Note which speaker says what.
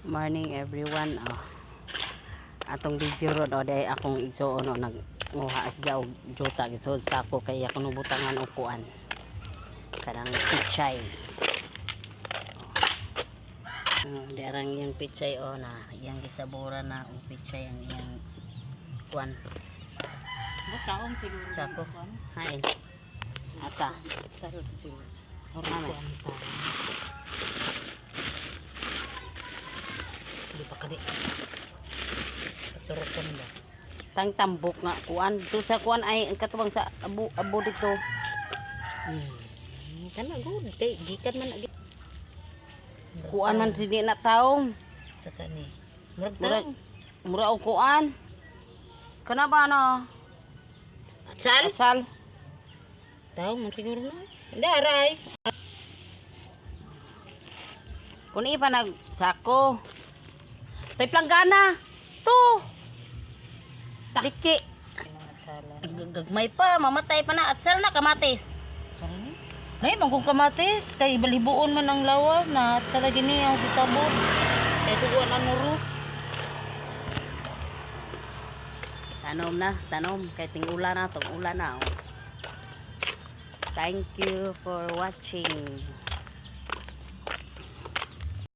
Speaker 1: Morning everyone. Atong video ron day akong igsuon nagmuha asja og juta gisod sa ako kay ako nubutangan og kuan. Kanang pichay. Darang yung pichay na yang gisabura na og pichay ang iyang kuan.
Speaker 2: Bakaong siguro
Speaker 1: Sa ako. Hain. Asa?
Speaker 2: Sarap siguro.
Speaker 1: Hormana.
Speaker 2: Hindi pa kadi. Paturukan ba?
Speaker 1: Tang tambok nga kuan. Tu sa kuan ay ang katubang sa abo dito.
Speaker 2: Kana good kay gikan man agi.
Speaker 1: Kuan man sini na taong.
Speaker 2: Sa kani. Murag
Speaker 1: Mura
Speaker 2: taong.
Speaker 1: mura og kuan. Kana ba no?
Speaker 2: Atsal?
Speaker 1: Atsal.
Speaker 2: Taong man siguro na. Hindi aray.
Speaker 1: Kung ipa nagsako. Tay planggana. To. Liki.
Speaker 2: Atsalan.
Speaker 1: Gagmay pa, mamatay pa na. Atsal na kamatis.
Speaker 2: Atsal ni? Nay, mangkong kamatis. Kay balibuon man ang lawa na atsala gini ang gisabot.
Speaker 1: Kaya tuguan ang nuro. Tanom na, tanom. Kaya tingula na, tong ulan na. Thank you for watching.